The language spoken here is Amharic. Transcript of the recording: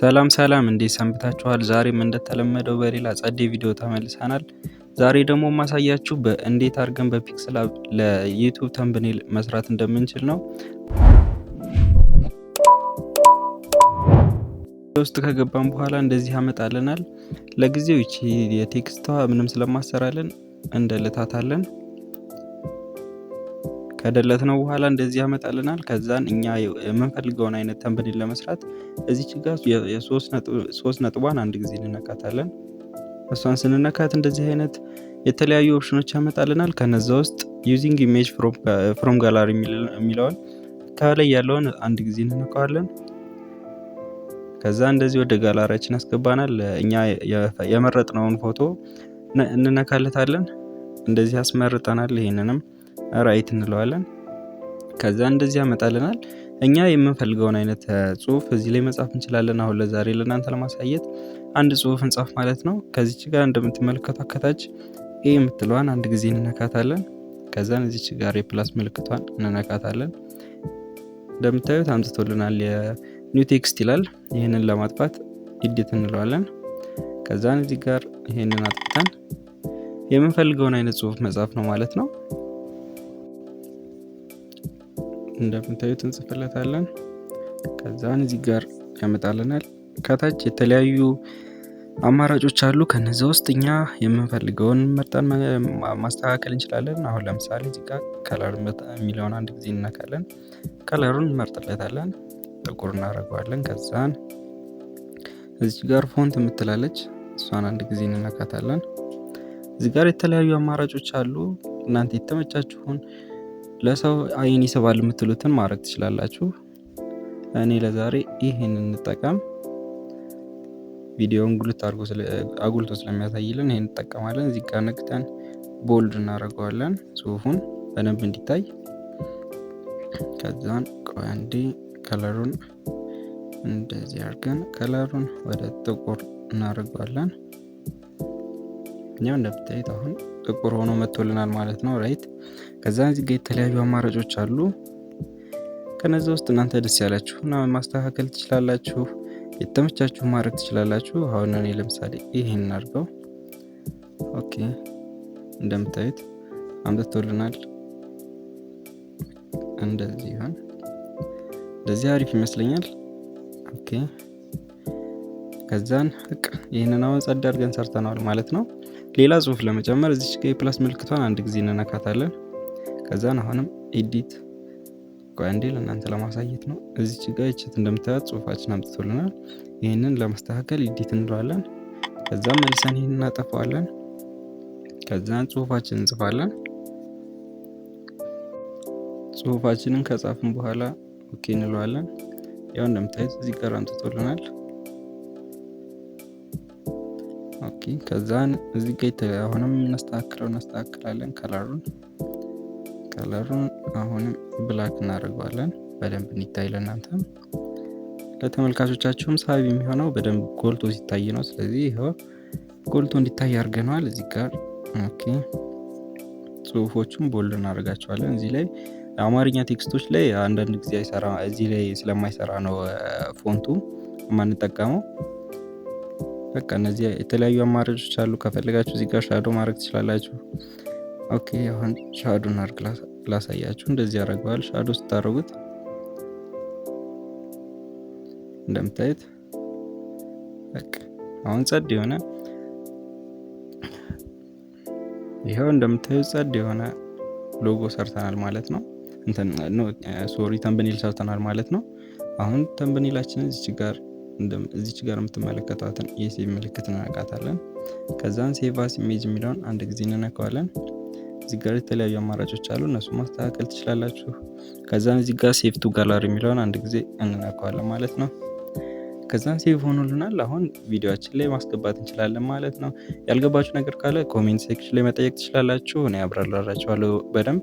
ሰላም እንዴት ሰንብታችኋል? ዛሬም እንደተለመደው በሌላ ጸዴ ቪዲዮ ተመልሰናል። ዛሬ ደግሞ ማሳያችሁ እንዴት አድርገን በፒክስል አፕ ለዩቲዩብ ተምብኔል መስራት እንደምንችል ነው። ውስጥ ከገባን በኋላ እንደዚህ ያመጣልናል። ለጊዜው እቺ የቴክስቷ ምንም ስለማሰራለን እንደልታታለን። ከደለትነው በኋላ እንደዚህ ያመጣልናል። ከዛን እኛ የምንፈልገውን አይነት ተምብኔል ለመስራት እዚች ጋር የሶስት ነጥቧን አንድ ጊዜ እንነካታለን። እሷን ስንነካት እንደዚህ አይነት የተለያዩ ኦፕሽኖች ያመጣልናል። ከነዛ ውስጥ ዩዚንግ ኢሜጅ ፍሮም ጋላሪ የሚለውን ከላይ ያለውን አንድ ጊዜ እንነካዋለን። ከዛ እንደዚህ ወደ ጋላሪያችን ያስገባናል። እኛ የመረጥነውን ፎቶ እንነካለታለን። እንደዚህ ያስመርጠናል። ይሄንንም ራይት እንለዋለን። ከዛ እንደዚህ ያመጣልናል። እኛ የምንፈልገውን አይነት ጽሁፍ እዚህ ላይ መጻፍ እንችላለን። አሁን ለዛሬ ለእናንተ ለማሳየት አንድ ጽሁፍ እንጻፍ ማለት ነው። ከዚች ጋር እንደምትመለከቷት ከታች ኤ የምትለዋን አንድ ጊዜ እንነካታለን። ከዛን እዚች ጋር የፕላስ ምልክቷን እንነካታለን። እንደምታዩት አምጥቶልናል። የኒው ቴክስት ይላል። ይህንን ለማጥፋት ኤዲት እንለዋለን። ከዛን እዚህ ጋር ይህንን አጥፍተን የምንፈልገውን አይነት ጽሁፍ መጻፍ ነው ማለት ነው። እንደምታዩት እንጽፍለታለን። ከዛን እዚህ ጋር ያመጣልናል። ከታች የተለያዩ አማራጮች አሉ። ከነዛ ውስጥ እኛ የምንፈልገውን መርጠን ማስተካከል እንችላለን። አሁን ለምሳሌ እዚህ ጋር ከለር የሚለውን አንድ ጊዜ እንነካለን። ከለሩን እንመርጥለታለን። ጥቁር እናደርገዋለን። ከዛን እዚህ ጋር ፎንት የምትላለች እሷን አንድ ጊዜ እንነካታለን። እዚህ ጋር የተለያዩ አማራጮች አሉ። እናንተ የተመቻችሁን ለሰው አይን ይስባል የምትሉትን ማድረግ ትችላላችሁ። እኔ ለዛሬ ይሄንን እንጠቀም። ቪዲዮውን አጉልቶ ስለሚያሳይልን ይሄን እንጠቀማለን። እዚህ ጋር ነክተን ቦልድ እናደርገዋለን ጽሁፉን በደንብ እንዲታይ። ከዛን አንዴ ከለሩን እንደዚህ አድርገን ከለሩን ወደ ጥቁር እናደርገዋለን። እኛው እንደምታዩት አሁን ጥቁር ሆኖ መጥቶልናል ማለት ነው። ራይት። ከዛ እዚህ ጋር የተለያዩ አማራጮች አሉ። ከነዛ ውስጥ እናንተ ደስ ያላችሁና ማስተካከል ትችላላችሁ። የተመቻችሁ ማድረግ ትችላላችሁ። አሁን እኔ ለምሳሌ ይሄን አድርገው። ኦኬ፣ እንደምታዩት አምጥቶልናል። እንደዚህ ይሆን። እንደዚህ አሪፍ ይመስለኛል። ኦኬ፣ ከዛን ይሄንን አሁን ጸድ አድርገን ሰርተናል ማለት ነው። ሌላ ጽሁፍ ለመጨመር እዚች ጋር የፕላስ ምልክቷን አንድ ጊዜ እንነካታለን። ከዛን አሁንም ኤዲት አንዴ ለእናንተ ለማሳየት ነው። እዚች ጋር እቺት እንደምታዩት ጽሁፋችን አምጥቶልናል። ይሄንን ለማስተካከል ኤዲት እንለዋለን። ከዛን መልሰን ይሄንን እናጠፋዋለን። ከዛን ጽሁፋችንን እንጽፋለን። ጽሁፋችንን ከጻፍን በኋላ ኦኬ እንለዋለን። ያው እንደምታዩት እዚህ ጋር አምጥቶልናል። ኦኬ፣ ከዛን እዚህ ጋር አሁንም እናስተካክላለን። ከለሩን አሁንም ብላክ እናደርገዋለን በደንብ እንዲታይ ለእናንተም ለተመልካቾቻችሁም ሳቢ የሚሆነው በደንብ ጎልቶ ሲታይ ነው። ስለዚህ ይሄው ጎልቶ እንዲታይ አድርገናል። እዚህ ጋር ኦኬ፣ ጽሁፎቹን ቦልድ እናደርጋቸዋለን። እዚህ ላይ አማርኛ ቴክስቶች ላይ አንዳንድ ጊዜ አይሰራ፣ እዚህ ላይ ስለማይሰራ ነው ፎንቱ የማንጠቀመው። በቃ እነዚህ የተለያዩ አማራጮች አሉ። ከፈለጋችሁ እዚህ ጋር ሻዶ ማድረግ ትችላላችሁ። ኦኬ፣ አሁን ሻዶ እናድርግ ላሳያችሁ። እንደዚህ ያደርገዋል። ሻዶ ስታደርጉት እንደምታዩት በቃ አሁን ጸድ የሆነ ይሄው እንደምታዩት ጸድ የሆነ ሎጎ ሰርተናል ማለት ነው። ተምብኔል ሰርተናል ማለት ነው። አሁን ተምብኔላችንን እዚች ጋር የምትመለከቷትን የሴቭ ምልክት እንነካታለን። ከዛን ሴቭ አስ ኢሜጅ የሚለውን አንድ ጊዜ እንነካዋለን። እዚህ ጋር የተለያዩ አማራጮች አሉ። እነሱ ማስተካከል ትችላላችሁ። ከዛን እዚህ ጋር ሴቭ ቱ ጋላሪ የሚለውን አንድ ጊዜ እንነካዋለን ማለት ነው። ከዛን ሴቭ ሆኖልናል። አሁን ቪዲዮአችን ላይ ማስገባት እንችላለን ማለት ነው። ያልገባችሁ ነገር ካለ ኮሜንት ሴክሽን ላይ መጠየቅ ትችላላችሁ። እኔ አብራራላችኋለሁ በደንብ።